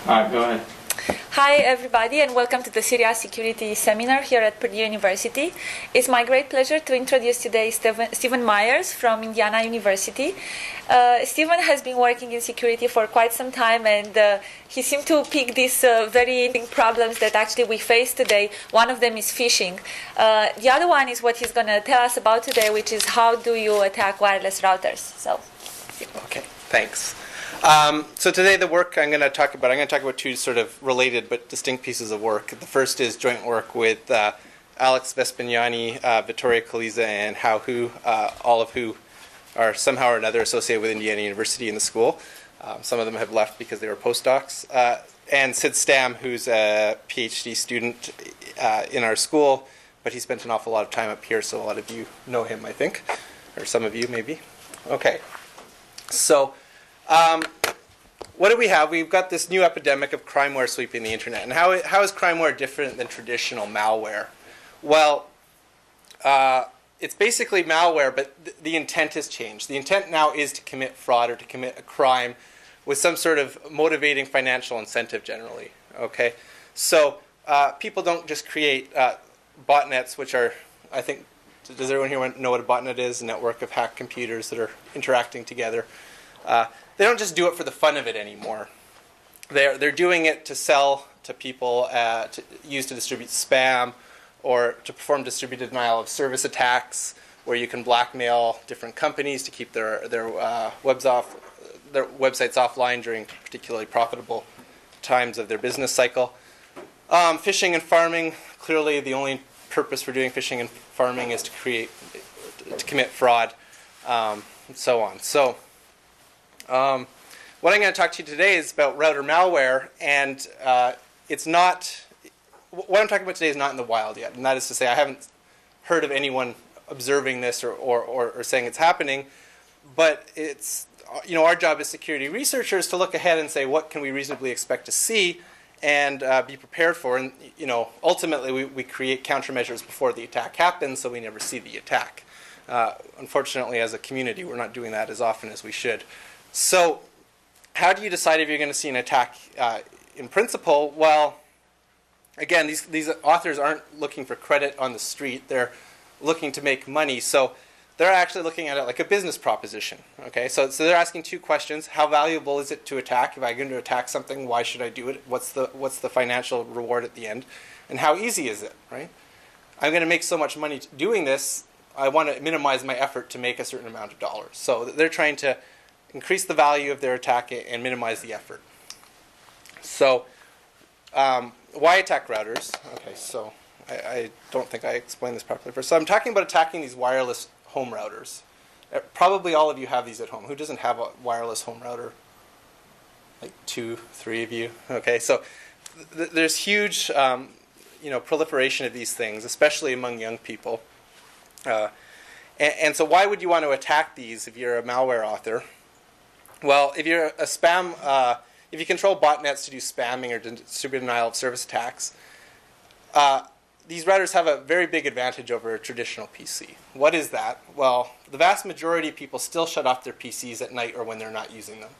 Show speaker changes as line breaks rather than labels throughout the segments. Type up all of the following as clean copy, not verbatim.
All right, go ahead.
Hi everybody and welcome to the CERIAS Security Seminar here at Purdue University. It's my great pleasure to introduce today Stephen Myers from Indiana University. Stephen has been working in security for quite some time and he seemed to pick these very big problems that actually we face today. One of them is phishing. The other one is what he's going to tell us about today, which is how do you attack wireless routers. So,
okay, thanks. So today the work I'm going to talk about two sort of related but distinct pieces of work. The first is joint work with Alex Vespignani, Vittoria Caliza, and Hao Hu, all of who are somehow or another associated with Indiana University in the school. Some of them have left because they were postdocs. And Sid Stam, who's a PhD student in our school, but he spent an awful lot of time up here, so a lot of you know him, I think, or some of you maybe. Okay, so what do we have? We've got this new epidemic of Crimeware sweeping the internet. And how is Crimeware different than traditional malware? Well, it's basically malware, but the intent has changed. The intent now is to commit fraud or to commit a crime with some sort of motivating financial incentive generally. Okay, so people don't just create botnets, which are, I think, does everyone here know what a botnet is? A network of hacked computers that are interacting together. They don't just do it for the fun of it anymore. They're doing it to sell to people, to use to distribute spam, or to perform distributed denial of service attacks, where you can blackmail different companies to keep their websites offline during particularly profitable times of their business cycle. Phishing and farming, clearly the only purpose for doing phishing and farming is to commit fraud, and so on. So, what I'm going to talk to you today is about router malware, and it's not. What I'm talking about today is not in the wild yet, and that is to say, I haven't heard of anyone observing this or saying it's happening. But it's our job as security researchers to look ahead and say what can we reasonably expect to see and be prepared for. And ultimately, we create countermeasures before the attack happens, so we never see the attack. Unfortunately, as a community, we're not doing that as often as we should. So, how do you decide if you're going to see an attack in principle? Well, again, these authors aren't looking for credit on the street. They're looking to make money. So they're actually looking at it like a business proposition. Okay, so they're asking two questions: how valuable is it to attack? If I'm going to attack something, why should I do it? What's the financial reward at the end? And how easy is it? Right? I'm going to make so much money doing this. I want to minimize my effort to make a certain amount of dollars. So they're trying to increase the value of their attack and minimize the effort. So, why attack routers? Okay, so I don't think I explained this properly first. So I'm talking about attacking these wireless home routers. Probably all of you have these at home. Who doesn't have a wireless home router? Like 2, 3 of you. Okay, so there's huge, proliferation of these things, especially among young people. And so why would you want to attack these if you're a malware author? Well, if you're a spam, if you control botnets to do spamming or distributed denial of service attacks, these routers have a very big advantage over a traditional PC. What is that? Well, the vast majority of people still shut off their PCs at night or when they're not using them.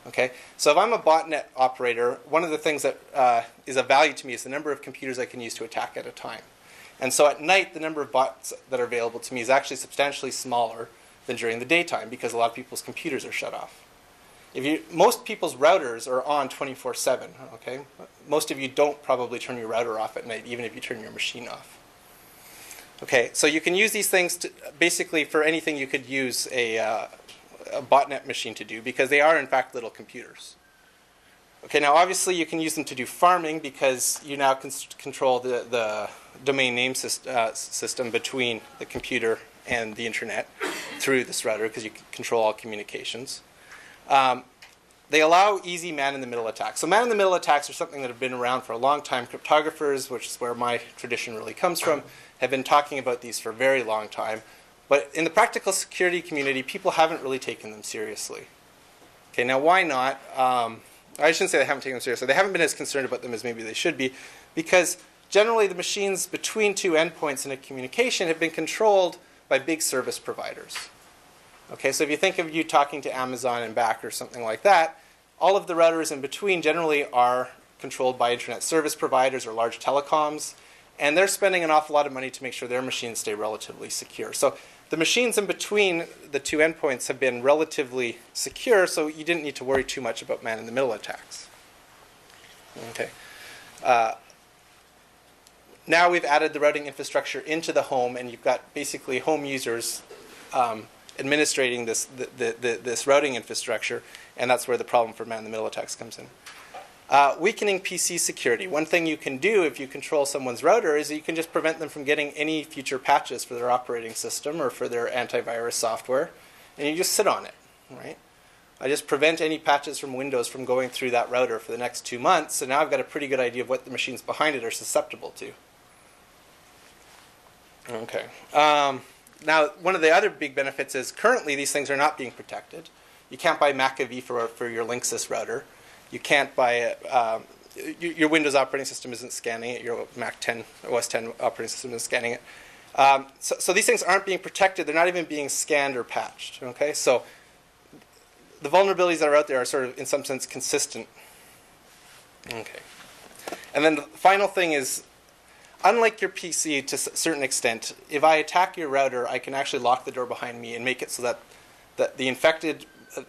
Okay, so if I'm a botnet operator, one of the things that is of value to me is the number of computers I can use to attack at a time. And so at night, the number of bots that are available to me is actually substantially smaller than during the daytime because a lot of people's computers are shut off. Most people's routers are on 24/7. Okay, most of you don't probably turn your router off at night, even if you turn your machine off. Okay, so you can use these things to, basically for anything you could use a botnet machine to do because they are in fact little computers. Okay, now obviously you can use them to do farming because you now control the domain name system between the computer and the internet through this router because you can control all communications. They allow easy man-in-the-middle attacks. So man-in-the-middle attacks are something that have been around for a long time. Cryptographers, which is where my tradition really comes from, have been talking about these for a very long time. But in the practical security community, people haven't really taken them seriously. Okay, now why not? I shouldn't say they haven't taken them seriously. They haven't been as concerned about them as maybe they should be because generally the machines between two endpoints in a communication have been controlled by big service providers. Okay, so if you think of you talking to Amazon and back or something like that, All of the routers in between generally are controlled by internet service providers or large telecoms, and they're spending an awful lot of money to make sure their machines stay relatively secure. So the machines in between the two endpoints have been relatively secure, so you didn't need to worry too much about man-in-the-middle attacks. Okay. Now we've added the routing infrastructure into the home, and you've got basically home users administrating this routing infrastructure, and that's where the problem for man-in-the-middle attacks comes in. Weakening PC security. One thing you can do if you control someone's router is that you can just prevent them from getting any future patches for their operating system or for their antivirus software, and you just sit on it, right? I just prevent any patches from Windows from going through that router for the next 2 months, so now I've got a pretty good idea of what the machines behind it are susceptible to. Okay. Now, one of the other big benefits is currently these things are not being protected. You can't buy McAfee for your Linksys router. You can't buy it. Your Windows operating system isn't scanning it. Your Mac 10, OS 10 operating system isn't scanning it. So these things aren't being protected. They're not even being scanned or patched. Okay, so the vulnerabilities that are out there are sort of, in some sense, consistent. Okay, and then the final thing is, unlike your PC to a certain extent, if I attack your router, I can actually lock the door behind me and make it so that the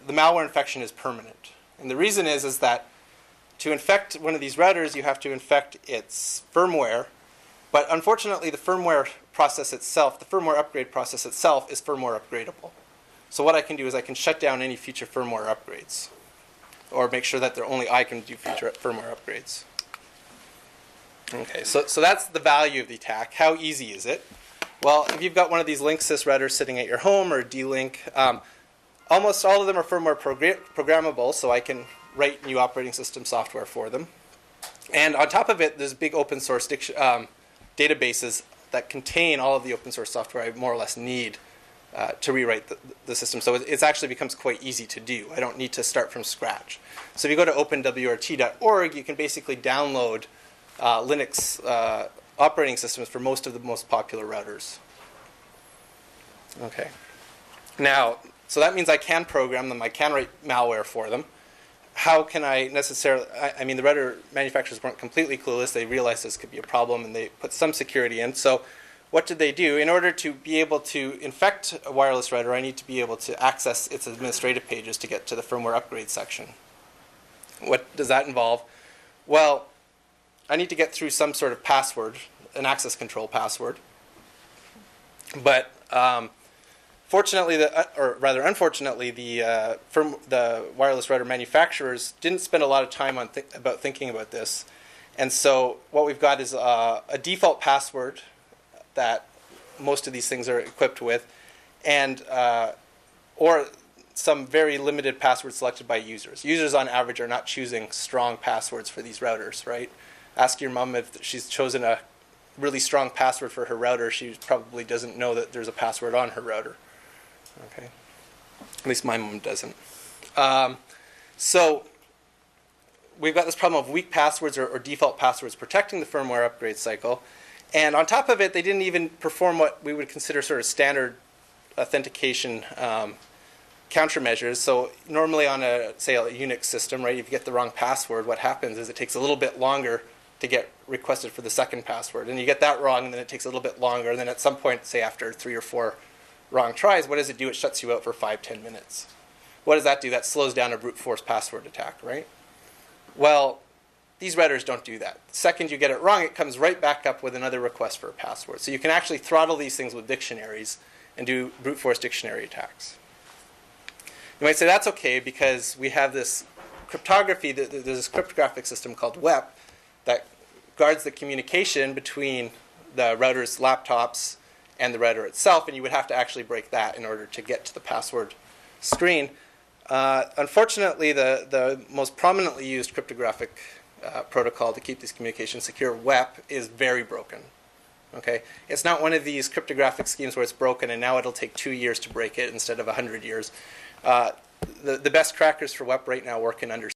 malware infection is permanent. And the reason is that to infect one of these routers, you have to infect its firmware. But unfortunately, the firmware process itself, the firmware upgrade process itself, is firmware upgradable. So what I can do is I can shut down any future firmware upgrades, or make sure that only I can do future firmware upgrades. Okay, so that's the value of the attack. How easy is it? Well, if you've got one of these Linksys routers sitting at your home, or a D-Link, almost all of them are firmware programmable, so I can write new operating system software for them. And on top of it, there's big open source databases that contain all of the open source software I more or less need to rewrite the system. So it actually becomes quite easy to do. I don't need to start from scratch. So if you go to openwrt.org, you can basically download Linux operating systems for most of the most popular routers. Okay. Now, so that means I can program them. I can write malware for them. How can I necessarily... I mean, the router manufacturers weren't completely clueless. They realized this could be a problem, and they put some security in. So what did they do? In order to be able to infect a wireless router, I need to be able to access its administrative pages to get to the firmware upgrade section. What does that involve? Well, I need to get through some sort of password, an access control password. But fortunately, or rather unfortunately, the wireless router manufacturers didn't spend a lot of time on thinking about this. And so what we've got is a default password that most of these things are equipped with, and or some very limited passwords selected by users. Users, on average, are not choosing strong passwords for these routers, right? Ask your mom if she's chosen a really strong password for her router. She probably doesn't know that there's a password on her router. Okay, at least my mom doesn't. So we've got this problem of weak passwords or default passwords protecting the firmware upgrade cycle. And on top of it, they didn't even perform what we would consider sort of standard authentication countermeasures. So normally on say a Unix system, right, if you get the wrong password, what happens is it takes a little bit longer to get requested for the second password. And you get that wrong, and then it takes a little bit longer. And then at some point, say after 3 or 4 wrong tries, what does it do? It shuts you out for 5-10 minutes. What does that do? That slows down a brute force password attack, right? Well, these routers don't do that. The second you get it wrong, it comes right back up with another request for a password. So you can actually throttle these things with dictionaries and do brute force dictionary attacks. You might say that's okay because we have this cryptography, there's this cryptographic system called WEP that guards the communication between the router's laptops and the router itself, and you would have to actually break that in order to get to the password screen. Unfortunately, the most prominently used cryptographic protocol to keep these communications secure, WEP, is very broken. Okay, it's not one of these cryptographic schemes where it's broken and now it'll take 2 years to break it instead of 100 years. The best crackers for WEP right now work in under